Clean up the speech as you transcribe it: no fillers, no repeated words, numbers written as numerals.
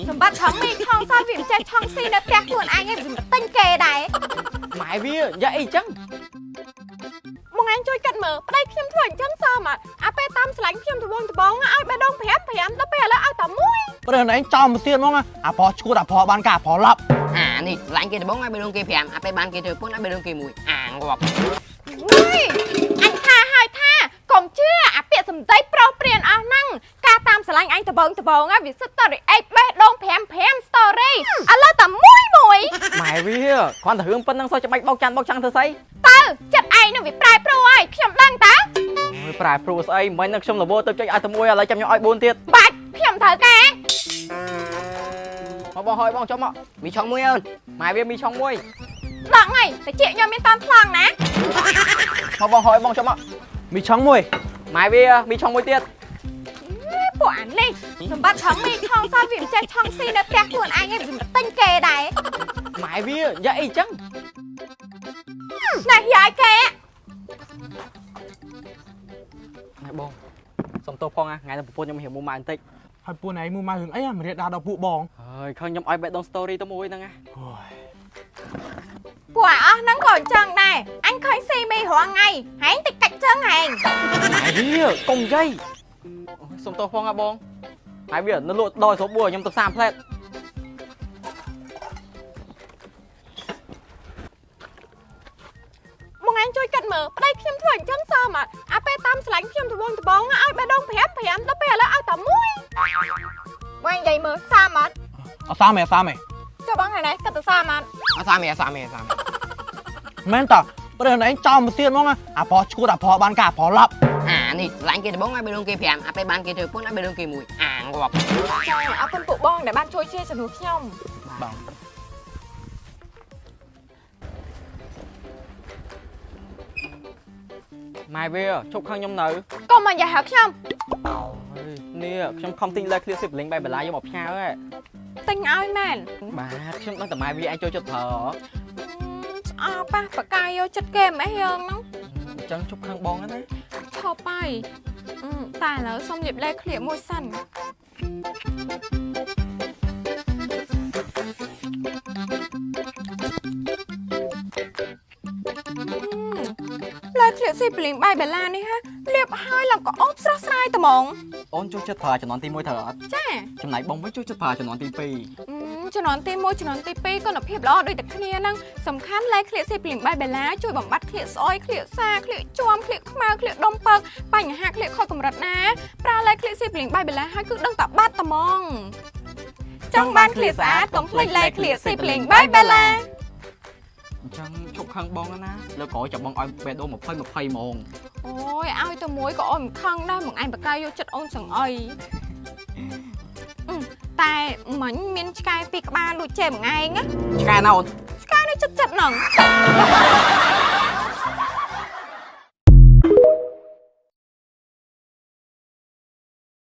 សម្បត្តិឆងមីឆងសោយវាមិនចេះឆងស៊ីនៅផ្ទះខ្លួនឯងឯងវាទិញគេដែរម៉ែវាយ៉ាអីចឹងបងឯងជួយកាត់មើលប្តីខ្ញុំធ្វើអញ្ចឹងសោះមកអាពេលតាមស្លាញ់ខ្ញុំត្បូងឲ្យបេះដូង5ដល់ពេលឥឡូវឲ្យតែមួយព្រោះឯងចោលមកទៀតហ្មងអាប្រឈួតអាប្របានការប្រឡប់អានេះស្លាញ់គេត្បូងឲ្យបេះដូងគេ5អាពេលបានគេធ្វើពុនឲ្យបេះដូងគេ1អាងាប់អញថាហើយថាកុំជឿអាពាក្យសម្ដីប្រុសព្រានអស់ហ្នឹងការតាមស្រឡាញ់អញត្បូងហ្នឹងវាសិតតរីអេបេះដូង5 story ឥឡូវតែមួយម៉ែវាគ្រាន់តែរឿងប៉ុណ្្នឹងសោះច្បាច់បោកចាំងធ្វើស្អីតើចិត្តឯងនឹងវាប្រែប្រួលហើយខ្ញុំដឹងតើអូយប្រែប្រួលស្អីមិញនឹងខ្ញុំរវល់ទៅចុចឲ្យតែមួយឥឡូវចាំខ្ញុំឲ្យ4ទៀតបាច់ខ្ញុំត្រូវការមកបងហើយបងចុះមកមីឆងមួយអូនម៉ែវាមីឆងមួយដកហើយតែជាខ្ញុំមានតាមថ្លង់ណាមកបងហើយបងចុះមកមីឆងមួយម៉ែវាមីឆងមួយទៀតពួកអានេះសម្បត្តិឆងមីឆងសោយវាមិនចេះឆងស៊ីនៅផ្ទះខ្លួនឯងឯងវាមិនទិញគេដែរម៉ែវាយ៉ាអីចឹងណែយាយគេម៉ែបងសុំទោសផងថ្ងៃនេះប្រពន្ធខ្ញុំរៀងមួយម៉ែបន្តិចហើយពួកឯងមួយម៉ៅរឿងអីមិនរៀបដល់ពួកបងហើយឃើញខ្ញុំឲ្យបេះដូង story ទៅមួយហ្នឹងណាពួកអស់ហ្នឹងក៏អញ្ចឹងដែរអញឃើញស៊ីមីរាល់ថ្ងៃហែងតិចកាច់ជើងហែងម៉ែវាកុំយាយសុំទោសផងបងហើយវានៅលក់ដល់ស្រូបបួរខ្ញុំទៅ30ផ្លែតបងឯងជួយកាត់មើលប្តីខ្ញុំធ្វើអញ្ចឹងសោះមកអាពេលតាមស្លាញ់ខ្ញុំត្បូងឲ្យបេះដូង5ដល់ពេលឥឡូវឲ្យតែមួយបងនិយាយមើលសាមអត់អត់សាមទេចុះបងថ្ងៃនេះគិតទៅសាមអត់អត់សាមេមែនតើព្រោះឯងចោលមកទៀតហ្មងអាប្រឈួតអាប្របានការប្រឡប់អានេះស្លាញ់គេត្បូងឲ្យបេះដូងគេ5អាពេលបានគេធ្វើពុនឲ្យបេះដូងគេ1អាងាប់ចាអរគុណពួកបងដែលបានជួយជាជំនួសខ្ញុំបងម៉ែវាជប់ខាងខ្ញុំនៅកុំមកយ៉ាហៅខ្ញុំនេះខ្ញុំខំទិញលេខឃ្លៀសស៊ីបលីងបែបបន្លាយកមកផ្ញើហ៎ទិញឲ្យមែនបាទខ្ញុំដឹងតែម៉ែវាឯងចូលចិត្តប្រើស្អប់ប៉ះបកាយយកចិត្តគេម៉េះយើងហ្នឹងអញ្ចឹងជប់ខាងបងណាឈប់ហើយតែឥឡូវសុំលាបលេខឃ្លៀសមួយសិនលេខឃ្លៀសស៊ីបលីងបាយបេឡានេះហាលាបឲ្យឡើងក៏អូបស្រស់ស្រាយត្មងអូនចូលចិត្តប្រើចំនួនទី1ត្រូវអត់ចាចំណែកបងវិញចូលចិត្តប្រើចំនួនទី2ចំនួនទី1ចំនួនទី2គុណភាពល្អដូចតែគ្នាហ្នឹងសំខាន់លេខឃ្លៀសស៊ីបលីងបាយបេឡាជួយបំបត្តិឃ្លៀសស្អុយឃ្លៀសសាឃ្លៀសជួមឃ្លៀសខ្មៅឃ្លៀសដុំពើបញ្ហាឃ្លៀសខូចកម្រិតណាប្រើលេខឃ្លៀសស៊ីបលីងបាយបេឡាឲ្យគឺដឹងតែបាត់ត្មងចង់បានឃ្លៀសស្អាតកុំភ្លេចលេខឃ្លៀសស៊ីបលីងបាយបេឡាអញ្ចឹងជប់ខាងបងណាលើក្រោយចាំបងឲ្យបេះដូង20ហ្មងអូយឲ្យតែមួយក៏អូនមិនខឹងដែរមកឯងបកាយយកចិត្តអូនសឹងអីតែមិញមានឆ្កែ2ក្បាលដូចចេមួយឯងឆ្កែណាអូនឆ្កែនៅចិត្តហ្នឹង